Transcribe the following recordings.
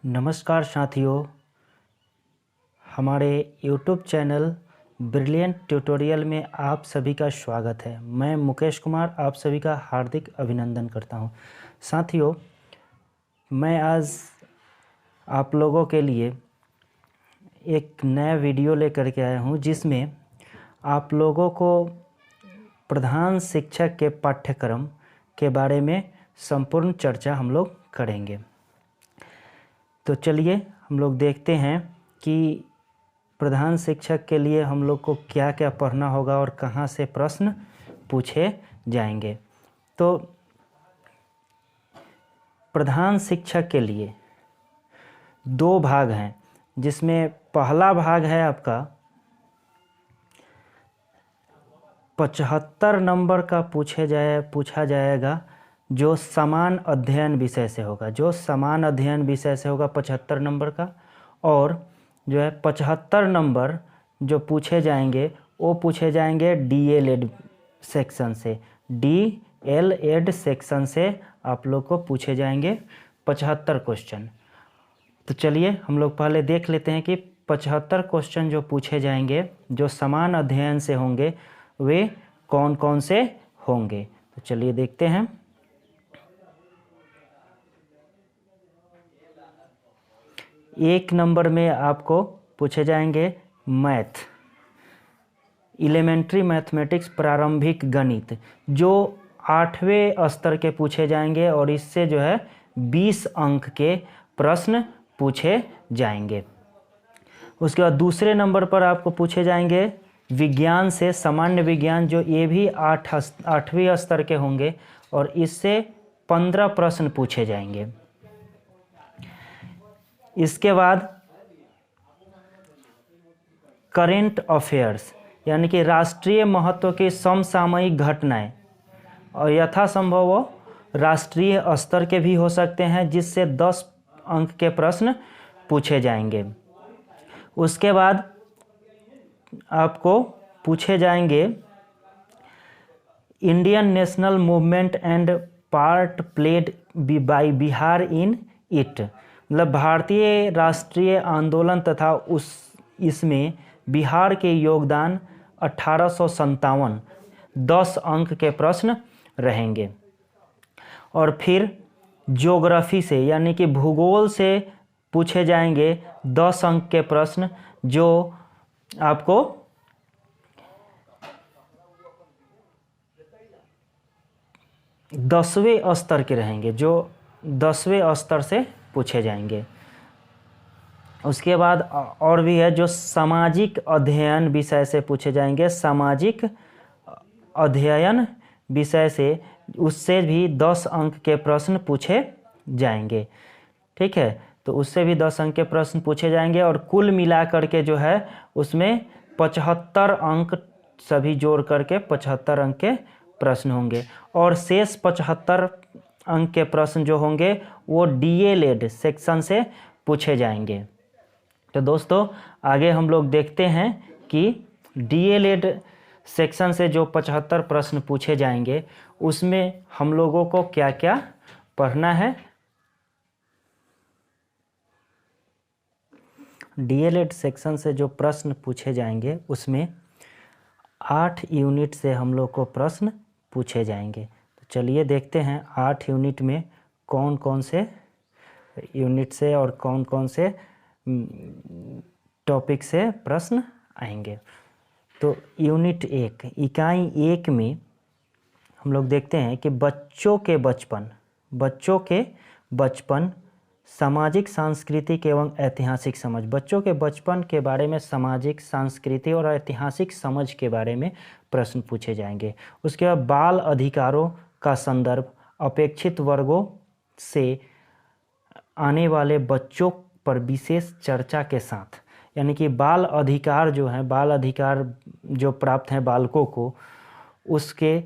नमस्कार साथियों, हमारे YouTube चैनल ब्रिलियंट ट्यूटोरियल में आप सभी का स्वागत है। मैं मुकेश कुमार आप सभी का हार्दिक अभिनंदन करता हूं। साथियों, मैं आज आप लोगों के लिए एक नया वीडियो लेकर के आया हूं, जिसमें आप लोगों को प्रधान शिक्षक के पाठ्यक्रम के बारे में संपूर्ण चर्चा हम लोग करेंगे। तो चलिए हम लोग देखते हैं कि प्रधान शिक्षक के लिए हम लोग को क्या क्या पढ़ना होगा और कहाँ से प्रश्न पूछे जाएंगे। तो प्रधान शिक्षक के लिए दो भाग हैं, जिसमें पहला भाग है आपका 75 नंबर का पूछा जाएगा, जो समान अध्ययन विषय से होगा। 75 नंबर का, और जो है 75 नंबर जो पूछे जाएंगे वो पूछे जाएंगे DL सेक्शन से। DL सेक्शन से आप लोग को पूछे जाएंगे 75 क्वेश्चन। तो चलिए हम लोग पहले देख लेते हैं कि 75 क्वेश्चन जो पूछे जाएंगे, जो समान अध्ययन से होंगे, वे कौन कौन से होंगे। तो चलिए देखते हैं। एक नंबर में आपको पूछे जाएंगे मैथ, एलिमेंट्री मैथमेटिक्स, प्रारंभिक गणित, जो 8वें स्तर के पूछे जाएंगे, और इससे जो है 20 अंक के प्रश्न पूछे जाएंगे। उसके बाद दूसरे नंबर पर आपको पूछे जाएंगे विज्ञान से, सामान्य विज्ञान, जो ये भी 8वें स्तर के होंगे, और इससे 15 प्रश्न पूछे जाएंगे। इसके बाद करेंट अफेयर्स, यानी कि राष्ट्रीय महत्व की समसामयिक घटनाएं, और यथासंभव वो राष्ट्रीय स्तर के भी हो सकते हैं, जिससे 10 अंक के प्रश्न पूछे जाएंगे। उसके बाद आपको पूछे जाएंगे Indian national movement and part played by Bihar in it, मतलब भारतीय राष्ट्रीय आंदोलन तथा इसमें बिहार के योगदान 1857, 10 अंक के प्रश्न रहेंगे। और फिर ज्योग्राफी से, यानी कि भूगोल से पूछे जाएंगे 10 अंक के प्रश्न, जो आपको दसवें स्तर के रहेंगे, जो 10वें स्तर से पूछे जाएंगे। उसके बाद और भी है जो सामाजिक अध्ययन विषय से पूछे जाएंगे, सामाजिक अध्ययन विषय से, उससे भी 10 अंक के प्रश्न पूछे जाएंगे। ठीक है, तो उससे भी 10 अंक के प्रश्न पूछे जाएंगे, और कुल मिलाकर के जो है उसमें 75 अंक, सभी जोड़ करके 75 अंक के प्रश्न होंगे। और शेष 75 अंक के प्रश्न जो होंगे वो DL सेक्शन से पूछे जाएंगे। तो दोस्तों, आगे हम लोग देखते हैं कि DL सेक्शन से जो 75 प्रश्न पूछे जाएंगे, उसमें हम लोगों को क्या क्या पढ़ना है। DL सेक्शन से जो प्रश्न पूछे जाएंगे, उसमें 8 यूनिट से हम लोग को प्रश्न पूछे जाएंगे। तो चलिए देखते हैं 8 यूनिट में कौन कौन से यूनिट से और कौन कौन से टॉपिक से प्रश्न आएंगे। तो यूनिट 1, इकाई 1 में हम लोग देखते हैं कि बच्चों के बचपन, सामाजिक, सांस्कृतिक एवं ऐतिहासिक समझ। बच्चों के बचपन के बारे में सामाजिक, सांस्कृतिक और ऐतिहासिक समझ के बारे में प्रश्न पूछे जाएंगे। उसके बाद बाल अधिकारों का संदर्भ, अपेक्षित वर्गों से आने वाले बच्चों पर विशेष चर्चा के साथ, यानी कि बाल अधिकार जो हैं, बाल अधिकार जो प्राप्त हैं बालकों को, उसके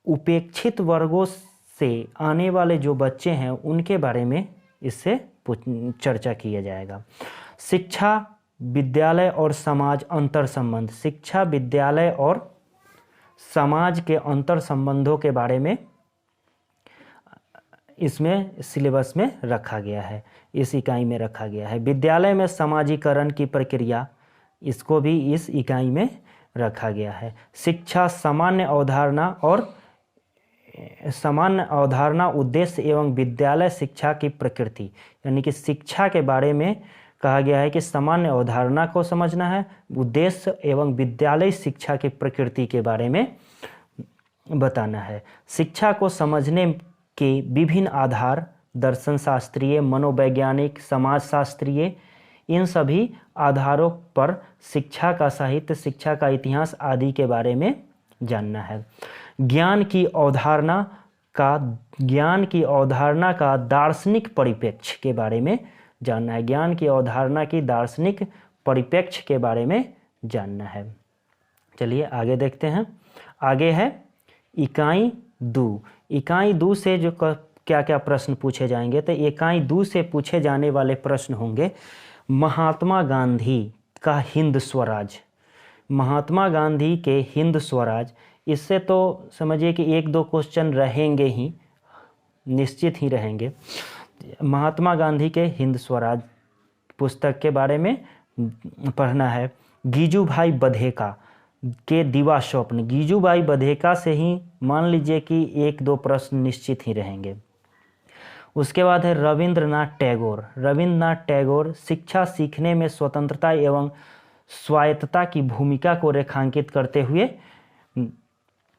उपेक्षित वर्गों से आने वाले जो बच्चे हैं उनके बारे में इससे चर्चा किया जाएगा। शिक्षा, विद्यालय और समाज अंतर संबंध, शिक्षा, विद्यालय और समाज के अंतर संबंधों के बारे में इसमें सिलेबस में रखा गया है, इस इकाई में रखा गया है। विद्यालय में समाजीकरण की प्रक्रिया, इसको भी इस इकाई में रखा गया है। शिक्षा सामान्य अवधारणा और सामान्य अवधारणा, उद्देश्य एवं विद्यालय शिक्षा की प्रकृति, यानी कि शिक्षा के बारे में कहा गया है कि सामान्य अवधारणा को समझना है, उद्देश्य एवं विद्यालय शिक्षा की प्रकृति के बारे में बताना है। शिक्षा को समझने के विभिन्न आधार, दर्शन शास्त्रीय, मनोवैज्ञानिक, समाजशास्त्रीय, इन सभी आधारों पर शिक्षा का साहित्य, शिक्षा का इतिहास आदि के बारे में जानना है। ज्ञान की अवधारणा का दार्शनिक परिप्रेक्ष्य के बारे में जानना है। ज्ञान की अवधारणा की दार्शनिक परिप्रेक्ष्य के बारे में जानना है। चलिए आगे देखते हैं। आगे है इकाई 2। इकाई 2 से जो क्या क्या प्रश्न पूछे जाएंगे, तो इकाई 2 से पूछे जाने वाले प्रश्न होंगे महात्मा गांधी का हिंद स्वराज। महात्मा गांधी के हिंद स्वराज, इससे तो समझिए कि 1-2 क्वेश्चन रहेंगे ही, निश्चित ही रहेंगे। महात्मा गांधी के हिंद स्वराज पुस्तक के बारे में पढ़ना है। गीजूभाई बधेका के दिवा स्वप्न, गीजूभाई बधेका से ही मान लीजिए कि 1-2 प्रश्न निश्चित ही रहेंगे। उसके बाद है रविंद्रनाथ टैगोर। रविंद्रनाथ टैगोर शिक्षा सीखने में स्वतंत्रता एवं स्वायत्तता की भूमिका को रेखांकित करते हुए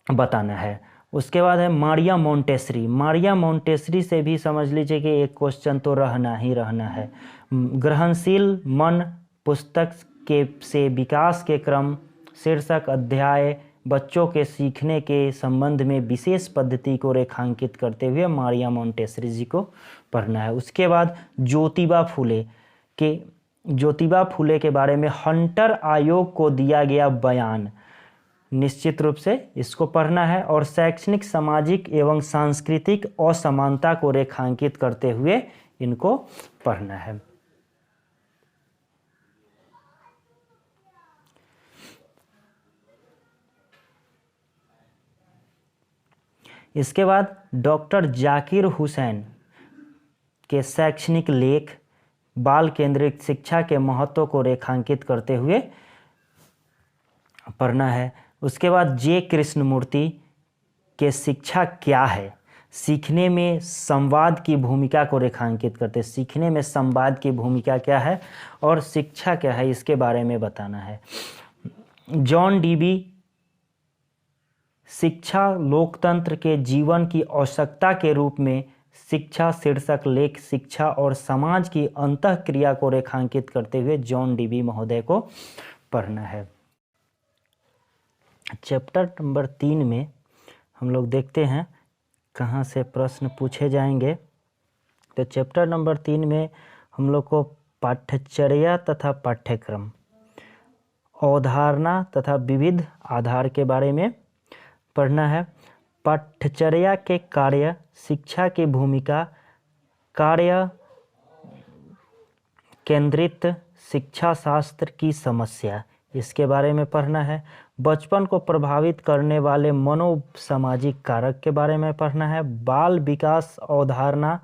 बताना है। उसके बाद है मारिया मोंटेसरी। मारिया मोंटेसरी से भी समझ लीजिए कि 1 क्वेश्चन तो रहना ही रहना है। ग्रहणशील मन पुस्तक के से विकास के क्रम शीर्षक अध्याय बच्चों के सीखने के संबंध में विशेष पद्धति को रेखांकित करते हुए मारिया मोंटेसरी जी को पढ़ना है। उसके बाद ज्योतिबा फुले के बारे में हंटर आयोग को दिया गया बयान, निश्चित रूप से इसको पढ़ना है। और शैक्षणिक, सामाजिक एवं सांस्कृतिक असमानता को रेखांकित करते हुए इनको पढ़ना है। इसके बाद डॉक्टर जाकिर हुसैन के शैक्षणिक लेख बाल केंद्रित शिक्षा के महत्व को रेखांकित करते हुए पढ़ना है। उसके बाद जे कृष्णमूर्ति के शिक्षा क्या है, सीखने में संवाद की भूमिका को रेखांकित करते, सीखने में संवाद की भूमिका क्या है और शिक्षा क्या है, इसके बारे में बताना है। जॉन डीबी शिक्षा लोकतंत्र के जीवन की आवश्यकता के रूप में शिक्षा शीर्षक लेख शिक्षा और समाज की अंतःक्रिया को रेखांकित करते हुए जॉन डीबी महोदय को पढ़ना है। चैप्टर नंबर 3 में हम लोग देखते हैं कहाँ से प्रश्न पूछे जाएंगे। तो चैप्टर नंबर 3 में हम लोग को पाठ्यचर्या तथा पाठ्यक्रम, अवधारणा तथा विविध आधार के बारे में पढ़ना है। पाठ्यचर्या के कार्य, शिक्षा की भूमिका, कार्य केंद्रित शिक्षा शास्त्र की समस्या, इसके बारे में पढ़ना है। बचपन को प्रभावित करने वाले मनोसामाजिक कारक के बारे में पढ़ना है। बाल विकास अवधारणा,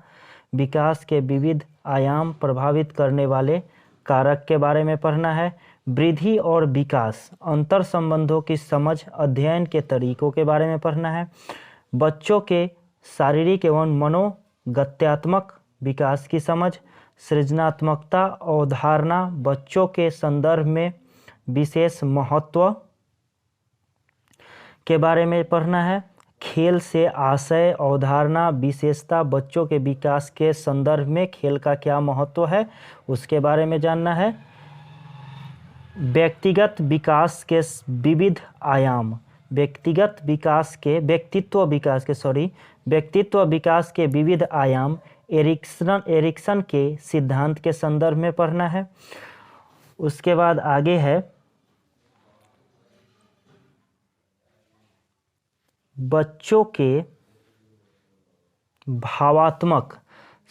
विकास के विविध आयाम प्रभावित करने वाले कारक के बारे में पढ़ना है। वृद्धि और विकास, अंतर संबंधों की समझ, अध्ययन के तरीकों के बारे में पढ़ना है। बच्चों के शारीरिक एवं मनोगत्यात्मक विकास की समझ, सृजनात्मकता अवधारणा, बच्चों के संदर्भ में विशेष महत्व के बारे में पढ़ना है। खेल से आशय अवधारणा, विशेषता, बच्चों के विकास के संदर्भ में खेल का क्या महत्व है, उसके बारे में जानना है। व्यक्तिगत विकास के विविध आयाम, व्यक्तित्व विकास के विविध आयाम एरिक्सन के सिद्धांत के संदर्भ में पढ़ना है। उसके बाद आगे है बच्चों के भावात्मक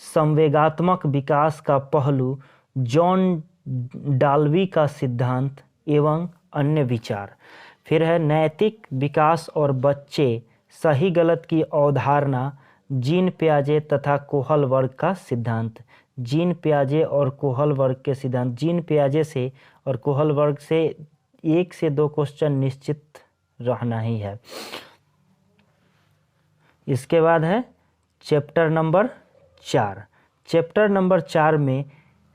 संवेगात्मक विकास का पहलू, जॉन डाल्वी का सिद्धांत एवं अन्य विचार। फिर है नैतिक विकास और बच्चे, सही गलत की अवधारणा, जीन पियाजे तथा कोहल वर्ग का सिद्धांत। जीन पियाजे और कोहल वर्ग के सिद्धांत। जीन पियाजे से और कोहल वर्ग से 1 से 2 क्वेश्चन निश्चित रहना ही है। इसके बाद है चैप्टर नंबर 4। चैप्टर नंबर 4 में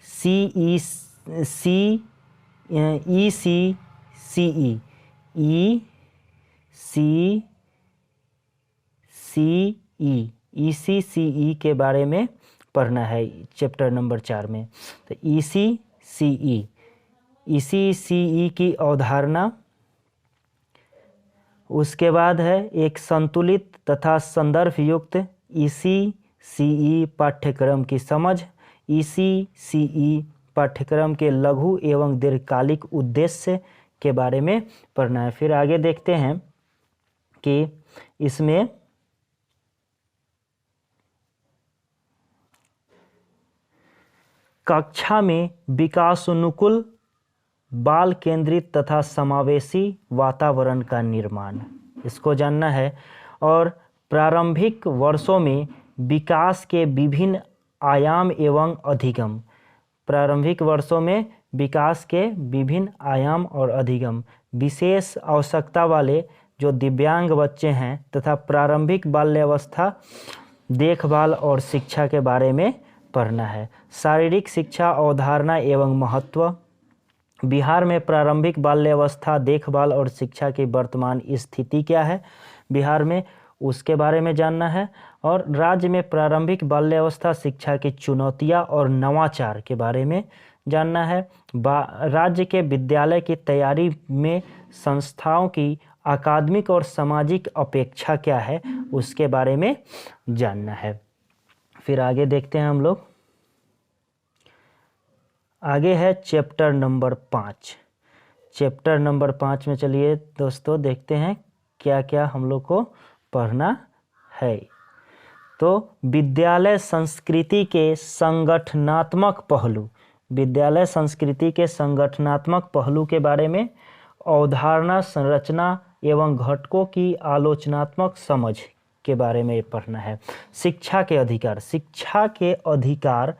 ई सी सी ई के बारे में पढ़ना है चैप्टर नंबर 4 में। तो ई सी ई की अवधारणा। उसके बाद है एक संतुलित तथा संदर्भ युक्त ECCE पाठ्यक्रम की समझ। ECCE पाठ्यक्रम के लघु एवं दीर्घकालिक उद्देश्य के बारे में पढ़ना है। फिर आगे देखते हैं कि इसमें कक्षा में विकासोन्मुख बाल केंद्रित तथा समावेशी वातावरण का निर्माण, इसको जानना है। और प्रारंभिक वर्षों में विकास के विभिन्न आयाम एवं अधिगम। प्रारंभिक वर्षों में विकास के विभिन्न आयाम और अधिगम। विशेष आवश्यकता वाले जो दिव्यांग बच्चे हैं तथा प्रारंभिक बाल्यावस्था देखभाल और शिक्षा के बारे में पढ़ना है। शारीरिक शिक्षा अवधारणा एवं महत्व। बिहार में प्रारंभिक बाल्यावस्था देखभाल और शिक्षा की वर्तमान स्थिति क्या है बिहार में, उसके बारे में जानना है। और राज्य में प्रारंभिक बाल्यावस्था शिक्षा की चुनौतियां और नवाचार के बारे में जानना है। राज्य के विद्यालय की तैयारी में संस्थाओं की अकादमिक और सामाजिक अपेक्षा क्या है, उसके बारे में जानना है। फिर आगे देखते हैं हम लोग। आगे है चैप्टर नंबर 5। चैप्टर नंबर 5 में चलिए दोस्तों देखते हैं क्या क्या हम लोग को पढ़ना है। तो विद्यालय संस्कृति के संगठनात्मक पहलू। विद्यालय संस्कृति के संगठनात्मक पहलू के बारे में, अवधारणा संरचना एवं घटकों की आलोचनात्मक समझ के बारे में पढ़ना है। शिक्षा के अधिकार। शिक्षा के अधिकार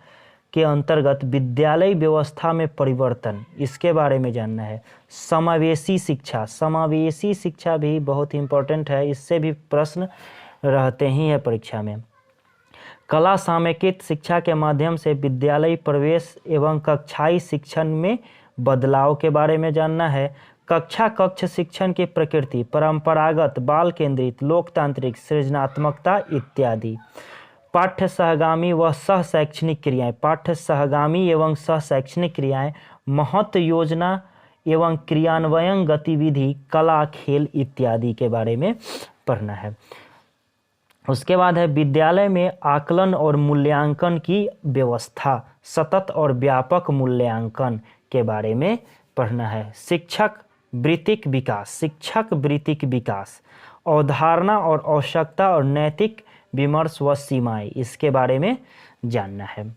के अंतर्गत विद्यालय व्यवस्था में परिवर्तन, इसके बारे में जानना है। समावेशी शिक्षा। समावेशी शिक्षा भी बहुत इम्पोर्टेंट है, इससे भी प्रश्न रहते ही हैं परीक्षा में। कला सामयिक शिक्षा के माध्यम से विद्यालय प्रवेश एवं कक्षाई शिक्षण में बदलाव के बारे में जानना है। कक्ष शिक्षण की प्रकृति, परंपरागत, बाल केंद्रित, लोकतांत्रिक, सृजनात्मकता इत्यादि। पाठ्य सहगामी व सह शैक्षणिक क्रियाएं। पाठ्य सहगामी एवं सह शैक्षणिक क्रियाएं, महत्व योजना एवं क्रियान्वयन गतिविधि, कला, खेल इत्यादि के बारे में पढ़ना है। उसके बाद है विद्यालय में आकलन और मूल्यांकन की व्यवस्था, सतत और व्यापक मूल्यांकन के बारे में पढ़ना है। शिक्षक वृत्तिक विकास। शिक्षक वृत्तिक विकास, अवधारणा और आवश्यकता और नैतिक विमर्श व सीमाएं, इसके बारे में जानना है।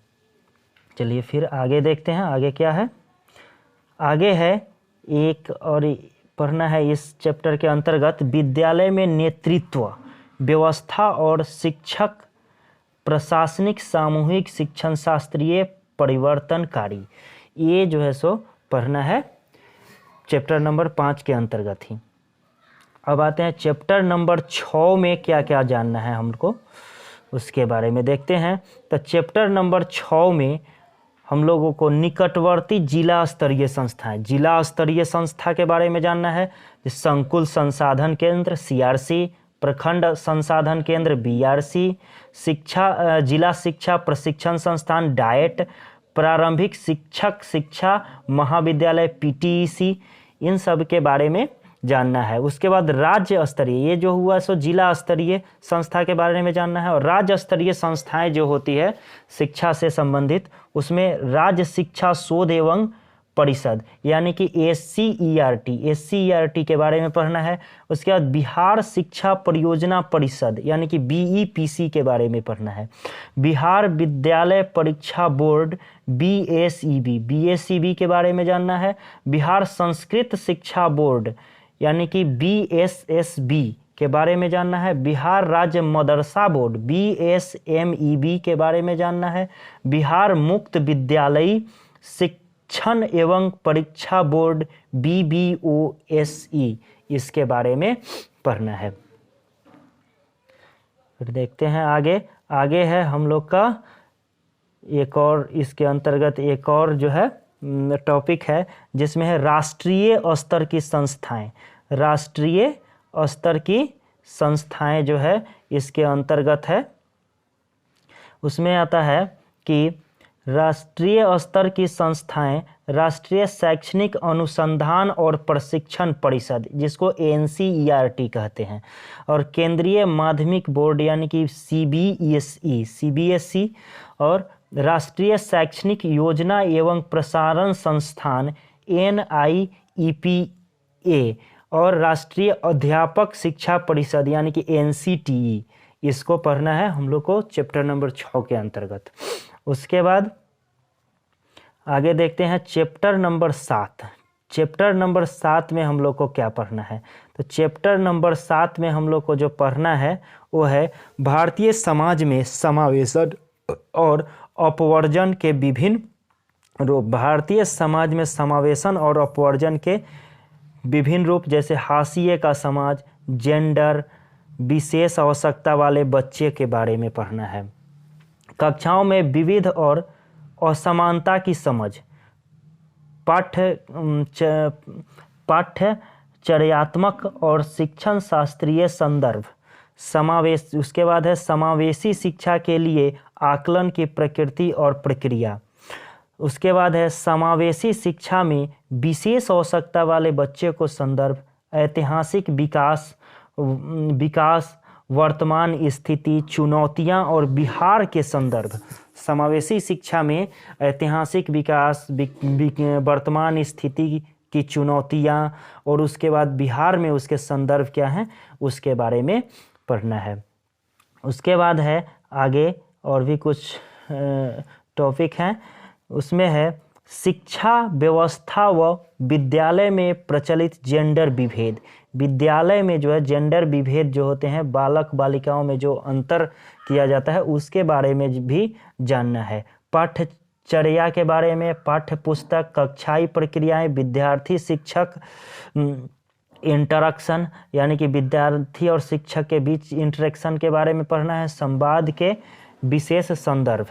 चलिए फिर आगे देखते हैं आगे क्या है। आगे है एक और पढ़ना है इस चैप्टर के अंतर्गत विद्यालय में नेतृत्व व्यवस्था और शिक्षक प्रशासनिक सामूहिक शिक्षण शास्त्रीय परिवर्तनकारी। ये जो है सो पढ़ना है चैप्टर नंबर 5 के अंतर्गत ही। अब आते हैं चैप्टर नंबर 6 में क्या क्या जानना है हमको, उसके बारे में देखते हैं। तो चैप्टर नंबर 6 में हम लोगों को निकटवर्ती जिला स्तरीय संस्थाएं, जिला स्तरीय संस्था के बारे में जानना है। संकुल संसाधन केंद्र CRC, प्रखंड संसाधन केंद्र BRC, शिक्षा जिला शिक्षा प्रशिक्षण संस्थान डाएट, प्रारंभिक शिक्षक शिक्षा महाविद्यालय PTEC, इन सब के बारे में जानना है। उसके बाद राज्य स्तरीय, ये जो हुआ सो जिला स्तरीय संस्था के बारे में जानना है। और राज्य स्तरीय संस्थाएं जो होती है शिक्षा से संबंधित, उसमें राज्य शिक्षा शोध एवं परिषद यानी कि SCERT के बारे में पढ़ना है। उसके बाद बिहार शिक्षा परियोजना परिषद यानी कि BEPC के बारे में पढ़ना है। बिहार विद्यालय परीक्षा बोर्ड BSEB के बारे में जानना है। बिहार संस्कृत शिक्षा बोर्ड यानी कि BSSB के बारे में जानना है, बिहार राज्य मदरसा बोर्ड BSMEB के बारे में जानना है, बिहार मुक्त विद्यालयी शिक्षण एवं परीक्षा बोर्ड BBOSE इसके बारे में पढ़ना है। फिर देखते हैं आगे है हम लोग का एक और, इसके अंतर्गत एक और जो है टॉपिक है जिसमें है राष्ट्रीय स्तर की संस्थाएं। राष्ट्रीय स्तर की संस्थाएं जो है इसके अंतर्गत है, उसमें आता है कि राष्ट्रीय स्तर की संस्थाएं राष्ट्रीय शैक्षणिक अनुसंधान और प्रशिक्षण परिषद जिसको NCERT कहते हैं, और केंद्रीय माध्यमिक बोर्ड यानी कि CBSE और राष्ट्रीय शैक्षणिक योजना एवं प्रसारण संस्थान NIEPA और राष्ट्रीय अध्यापक शिक्षा परिषद यानी कि NCTE, इसको पढ़ना है हम लोग को चैप्टर नंबर 6 के अंतर्गत। उसके बाद आगे देखते हैं चैप्टर नंबर 7। चैप्टर नंबर 7 में हम लोग को क्या पढ़ना है, तो चैप्टर नंबर 7 में हम लोग को जो पढ़ना है वो है भारतीय समाज में समावेशन और अपवर्जन के विभिन्न रूप। भारतीय समाज में समावेशन और अपवर्जन के विभिन्न रूप जैसे हाशिए का समाज, जेंडर, विशेष आवश्यकता वाले बच्चे के बारे में पढ़ना है। कक्षाओं में विविध और असमानता की समझ, पाठ्यचर्यात्मक और शिक्षण शास्त्रीय संदर्भ, समावेश। उसके बाद है समावेशी शिक्षा के लिए आकलन की प्रकृति और प्रक्रिया। उसके बाद है समावेशी शिक्षा में विशेष आवश्यकता वाले बच्चे को संदर्भ, ऐतिहासिक विकास, वर्तमान स्थिति, चुनौतियां और बिहार के संदर्भ। समावेशी शिक्षा में ऐतिहासिक विकास, वर्तमान स्थिति की चुनौतियां और उसके बाद बिहार में उसके संदर्भ क्या हैं उसके बारे में पढ़ना है। उसके बाद है आगे और भी कुछ टॉपिक हैं, उसमें है शिक्षा व्यवस्था व विद्यालय में प्रचलित जेंडर विभेद। विद्यालय में जो है जेंडर विभेद जो होते हैं, बालक बालिकाओं में जो अंतर किया जाता है उसके बारे में भी जानना है। पाठ्यचर्या के बारे में, पाठ्य पुस्तक, कक्षाई प्रक्रियाएं, विद्यार्थी शिक्षक इंटरेक्शन यानी कि विद्यार्थी और शिक्षक के बीच इंटरेक्शन के बारे में पढ़ना है। संवाद के विशेष संदर्भ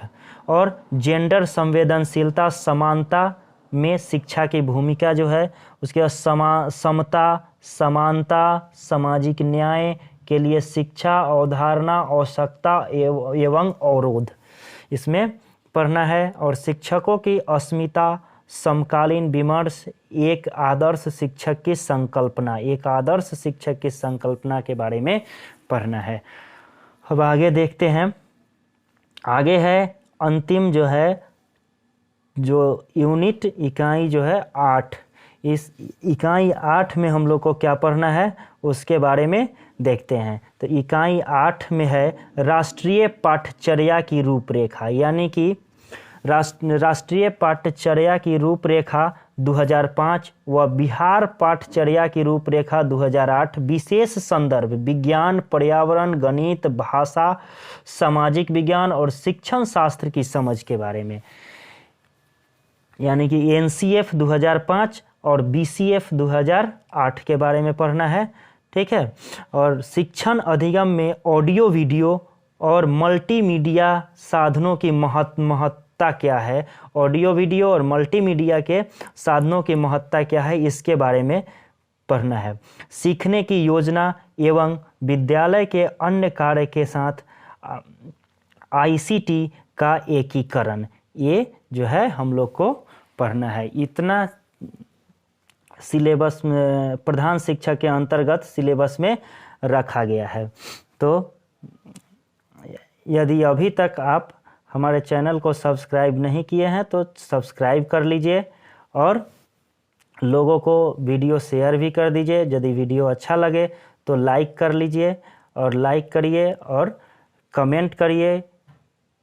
और जेंडर संवेदनशीलता, समानता में शिक्षा की भूमिका जो है, उसके बाद समता, समानता, सामाजिक न्याय के लिए शिक्षा, अवधारणा, आवश्यकता एवं अवरोध इसमें पढ़ना है। और शिक्षकों की अस्मिता, समकालीन विमर्श, एक आदर्श शिक्षक की संकल्पना, एक आदर्श शिक्षक की संकल्पना के बारे में पढ़ना है। अब आगे देखते हैं, आगे है अंतिम जो है जो यूनिट इकाई जो है 8। इस इकाई 8 में हम लोग को क्या पढ़ना है उसके बारे में देखते हैं। तो इकाई 8 में है राष्ट्रीय पाठ्यचर्या की रूपरेखा, यानी कि राष्ट्रीय पाठ्यचर्या की रूपरेखा 2005 व बिहार पाठ्यचर्या की रूपरेखा 2008। विशेष संदर्भ विज्ञान, पर्यावरण, गणित, भाषा, सामाजिक विज्ञान और शिक्षण शास्त्र की समझ के बारे में, यानी कि NCF 2005 और BCF 2008 के बारे में पढ़ना है। ठीक है। और शिक्षण अधिगम में ऑडियो वीडियो और मल्टीमीडिया साधनों की महत्ता क्या है, ऑडियो वीडियो और मल्टीमीडिया के साधनों की महत्ता क्या है इसके बारे में पढ़ना है। सीखने की योजना एवं विद्यालय के अन्य कार्य के साथ ICT का एकीकरण, ये जो है हम लोग को पढ़ना है। इतना सिलेबस में प्रधान शिक्षा के अंतर्गत सिलेबस में रखा गया है। तो यदि अभी तक आप हमारे चैनल को सब्सक्राइब नहीं किए हैं तो सब्सक्राइब कर लीजिए और लोगों को वीडियो शेयर भी कर दीजिए। यदि वीडियो अच्छा लगे तो लाइक कर लीजिए और लाइक करिए और कमेंट करिए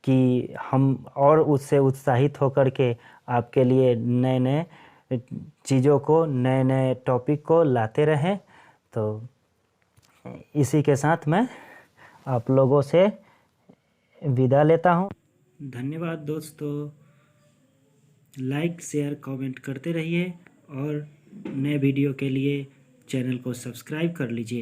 कि हम और उससे उत्साहित होकर के आपके लिए नए नए चीज़ों को, नए नए टॉपिक को लाते रहें। तो इसी के साथ मैं आप लोगों से विदा लेता हूँ। धन्यवाद दोस्तों। लाइक शेयर कमेंट करते रहिए और नए वीडियो के लिए चैनल को सब्सक्राइब कर लीजिए।